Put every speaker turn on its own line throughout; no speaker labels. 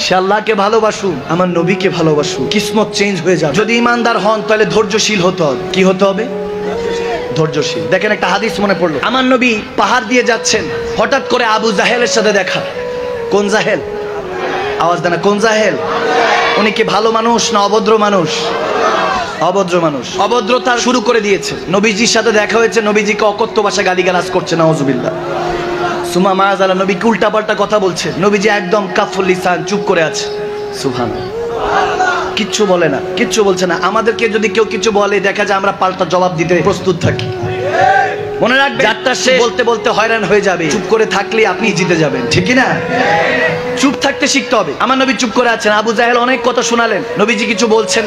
সে আল্লাহকে ভালোবাসু, আমার নবীকে ভালোবাসু, কিসমত চেঞ্জ হয়ে যাবে। যদি ইমানদার হন তাহলে ধৈর্যশীল হতে হবে। কি হতে হবে? ধৈর্যশীল। দেখেন একটা হাদিস মনে পড়লো, আমার নবী পাহাড় দিয়ে যাচ্ছেন, হঠাৎ করে আবু জাহেলের সাথে দেখা। কোন জাহেল? আওয়াজ দেন, কোন জাহেল? উনি কি ভালো মানুষ না অভদ্র মানুষ? অভদ্র মানুষ। অভদ্রতা শুরু করে দিয়েছে। নবীজির সাথে দেখা হয়েছে, নবীজিকে অকথ্য ভাষা গালিগালাজ করছে, নাউজুবিল্লাহ। সুমা মাযালা, নবীকে উল্টাপাল্টা কথা বলছে। নবীজি একদম কাফুল লিসান, চুপ করে আছে। সুবহানাল্লাহ, কিচ্ছু বলে না, কিচ্ছু বলছে না। আমাদেরকে যদি কেউ কিছু বলে, দেখা যায় আমরা পাল্টা জবাব দিতে প্রস্তুত থাকি। মনে রাখবেন, যাত্রা সে বলতে বলতে হয়রান হয়ে যাবে, চুপ করে থাকলে আপনি জিতে যাবেন, ঠিক না? চুপ থাকতে শিখতে হবে। আমার নবী চুপ করে আছেন, আবু জাহেল অনেক কথা শোনালেন, নবীজি কিছু বলছেন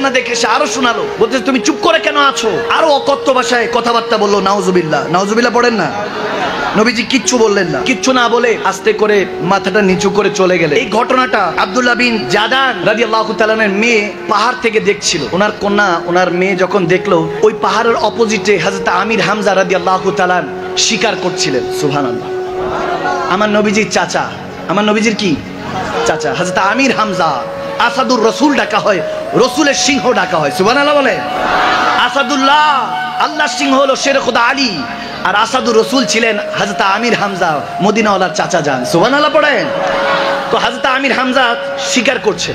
না দেখে সে আরো শোনালো, বলতে তুমি চুপ করে কেন আছো? আরো অকথ্য ভাষায় কথাবার্তা বললো। নাউজুবিল্লাহ, নাউজুবিল্লাহ পড়েন না। নবীজি কিচ্ছু বললেন না, কিচ্ছু না বলে আস্তে করে মাথাটা নিচু করে চলে গেলেন। এই ঘটনাটা আব্দুল্লাহ বিন জাদান রাদিয়াল্লাহু তাআলার মেয়ে পাহাড় থেকে দেখছিল। ওনার কন্যা, ওনার মেয়ে যখন দেখলো, ওই পাহাড়ের অপোজিটে হযরত আমির হামজা রাদিয়াল্লাহু তাআলা শিকার করছিলেন। সুবহানাল্লাহ। আমার নবীজির চাচা, আমার নবীজির কি চাচা, হযরত আমির হামজা। আসাদুর রাসূল ডাকা হয়, রাসূলের সিংহ ডাকা হয়। সুবহানাল্লাহ বলে। আসাদুল্লাহ, আল্লাহর সিংহ হলো শের খোদা আলী, আর আসাদুর রাসূল ছিলেন হযরত আমির হামজা, মদিনাওয়ালার চাচা যান। সুবহানাল্লাহ পড়েন। তো হযরত আমির হামজা শিকার করছে,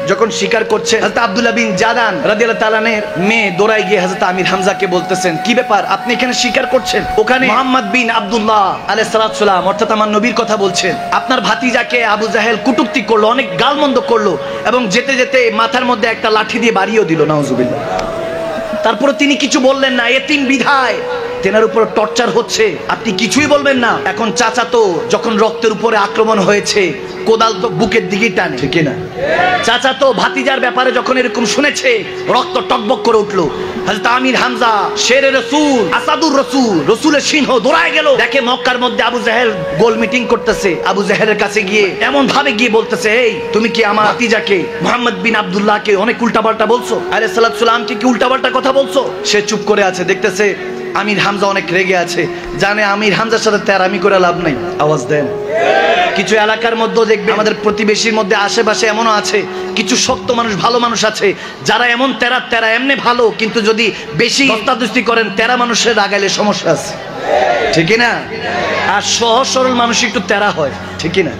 যখন শিকার করছে, হযরত আব্দুল্লাহ বিন জাদান রাদিয়াল্লাহু তাআলার মেয়ে দৌড়ায় গিয়ে হযরত আমির হামজাকে বলতেছেন, কি ব্যাপার, আপনি এখানে শিকার করছেন? ওখানে মুহাম্মদ বিন আব্দুল্লাহ আলাইহিস সালাম, অর্থাৎ আমার নবীর কথা বলছেন, আপনার ভাতিজাকে আবু জাহেল কটূক্তি করলো, অনেক গালমন্দ করলো, এবং যেতে যেতে মাথার মধ্যে একটা লাঠি দিয়ে বাড়িও দিল। নাউজুবিল্লাহ। তারপরে তিনি কিছু বললেন না, এতিম বিধায় তেনার উপর টর্চার হচ্ছে, আপনি কিছুই বলবেন না। এখন চাচা তো যখন রক্তের উপরে আক্রমণ হয়েছে, কোদাল তো বুকের দিকে টানে, ঠিক না? চাচা তো ভাতিজার ব্যাপারে যখন এরকম শুনেছে, রক্ত টকবক করে উঠলো। হযরত আমির হামজা শেরে রাসূল, আসাদুর রাসূল, রাসূলের সিংহ, দৌড়ায় গেল। দেখে মক্কার মধ্যে আবু জাহেল গোল মিটিং করতেছে। আবু জাহেলের কাছে গিয়ে এমন ভাবে গিয়ে বলতেছে, এই তুমি কি আমার ভাতিজাকে মুহাম্মদ বিন আব্দুল্লাহকে অনেক উল্টাপাল্টা বলছো, আলাইহিস সালামকে কি উল্টাপাল্টা কথা বলছো? সে চুপ করে আছে, দেখতেছে আমির হামজা অনেক রেগে আছে, জানে আমির হামজার সাথে তেরামি করে লাভ নাই। আওয়াজ দেন। কিছু এলাকার মধ্যে দেখবে, আমাদের প্রতিবেশীর মধ্যে আশেপাশে এমনও আছে কিছু শক্ত মানুষ, ভালো মানুষ আছে, যারা এমন তেরা এমনি ভালো, কিন্তু যদি বেশি দস্তাদস্তি করেন, তেরা মানুষের রাগাইলে সমস্যা আছে, ঠিক না? আর সহজ সরল মানুষ একটু তেরা হয়, ঠিক না?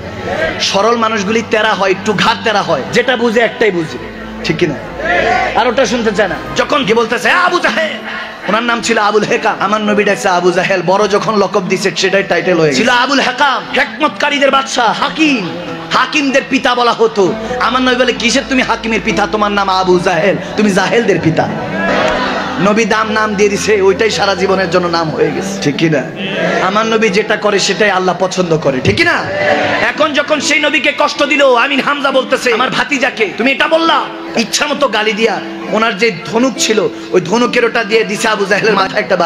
সরল মানুষগুলি তেরা হয়, একটু ঘাট তেরা হয়, যেটা বুঝে একটাই বুঝে, ঠিক না? আর ওটা শুনতে চায় না। যখন কি বলতেছে আবু জাহেল, ওনার নাম ছিল আবুল হেকাম, আমার নবী ডাকছে আবু জাহেল, বড় যখন লকব দিছে সেটাই টাইটেল হয়ে ছিল আবুল হেকাম, হিকমতকারীদের বাদশা, হাকিম, হাকিমদের পিতা বলা হতো। আমার নবী বলে, কিসের তুমি হাকিমের পিতা, তোমার নাম আবু জাহেল, তুমি জাহেলদের পিতা। নবী নাম দিয়ে দিছে, ওইটাই সারা জীবনের জন্য নাম হয়ে গেছে, ঠিক না? আমার নবী যেটা করে সেটাই আল্লাহ পছন্দ করে, ঠিক না? এখন যখন সেই নবীকে কষ্ট দিল, আমির হামজা বলতেছে, আমার ভাতিজাকে তুমি এটা বললা, ইচ্ছা মতো গালি দিয়া ওনার যে ধনুক ছিল, ওই ধনুকের ওটা দিয়ে দিছে আবু জাহেলের মাথায় একটা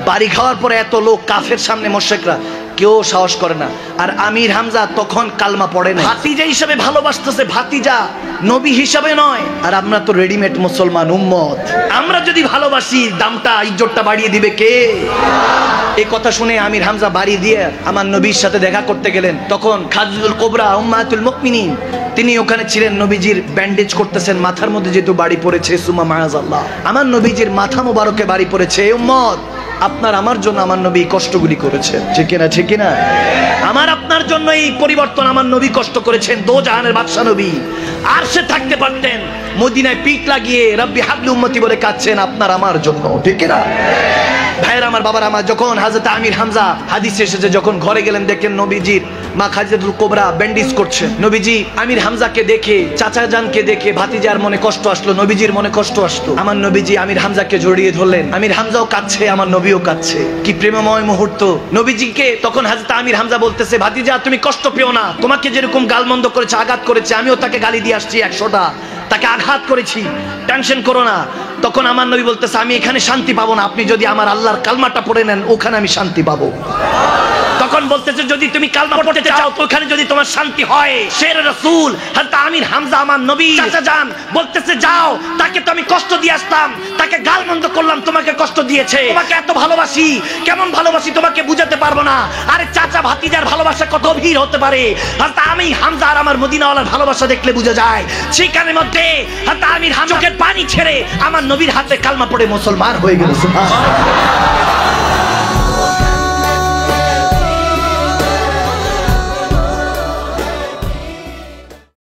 বাড়ি খাওয়ার পরে এত লোক কাফের সামনে মুশরিকরা কেউ সাহস করে না। আর আমির হামজা তখন কালমা পড়ে না, ভাতিজা হিসাবে ভালোবাসতেছে, ভাতিজা, নবী হিসাবে নয়। আর আমরা তো রেডিমেড মুসলমান উম্মত, আমরা যদি ভালোবাসি দামটা ইজ্জতটা বাড়িয়ে দিবে কে? এই কথা শুনে আমির হামজা বাড়ি দিয়ে আমার নবীর সাথে দেখা করতে গেলেন। তখন খাদিজাতুল কুবরা উম্মাতুল মুমিনিন তিনি ওখানে ছিলেন, নবীজির ব্যান্ডেজ করতেছেন, মাথার মধ্যে যেহেতু বাড়ি পড়েছে, সুম্মা মাআযাল্লাহ, আমার নবীজির মাথা মোবারকে বাড়ি পড়েছে। উম্মত, আপনার আমার জন্য আমার নবী কষ্টগুলি করেছেন, ঠিক না? ঠিক না? আমার আপনার জন্য এই পরিবর্তন আমার নবী কষ্ট করেছেন। দো জাহানের বাদশা নবী, আর সে থাকতে পারতেন মদিনায় পিঠ লাগিয়ে রব্বি হাবলি উম্মতি বলে কাঁদছেন আপনার আমার জন্য, ঠিক না? ভাইয়ের আমার, বাবার আমার, যখন হযরত আমির হামজা হাদিসে এসেছে, যখন ঘরে গেলেন, দেখেন নবীজির মা খাদিজাতুল কুবরা ব্যান্ডেজ করছে। নবীজি আমির হামজাকে দেখে, চাচা জানকে দেখে ভাতিজার মনে কষ্ট আসলো, নবীজির মনে কষ্ট আসলো। আমার নবীজি আমির হামজাকে জড়িয়ে ধরলেন, আমির হামজাও কাঁদছে, আমার নবীও কাঁদছে। কি প্রেমময় মুহূর্ত। নবীজিকে তখন হযরত আমির হামজা বলতেছে, ভাতিজা তুমি কষ্ট পেও না, তোমাকে যেরকম গালমন্দ করেছে, আঘাত করেছে, আমিও তাকে গালি দিয়ে আসছি 100টা, তাকে আঘাত করেছি, টেনশন করো না। তখন আমার নবী বলতেছে, আমি এখানে শান্তি পাবো না, আপনি যদি আমার আল্লাহর কালমাটা পড়ে নেন, ওখানে আমি শান্তি পাবো।
তখন বলতেছে যদি তুমি কালমা পড়তে চাও তো ওখানে যদি তোমার শান্তি হয়। শের রাসূল হযরত আমির হামজা আমার নবী চাচা যান বলতেছে যাও, তাকে তো আমি কষ্ট দিয়ে আসতাম, তাকে গালমন্দ করলাম, তোমাকে কষ্ট দিয়েছে, তোমাকে এত ভালোবাসি, কেমন ভালোবাসি তোমাকে বুঝাতে পারবো না। আরে চাচা ভাতিজার ভালোবাসা কত গভীর হতে পারে, হযরত আমির হামজা আর আমার মদিনাওয়ালার ভালোবাসা দেখলে বোঝা যায়। সেখানের মধ্যে হযরত আমির হামজা চোখের পানি ছেড়ে আমার নবীর হাতে কালমা পড়ে মুসলমান হয়ে গেল। সুবহানাল্লাহ।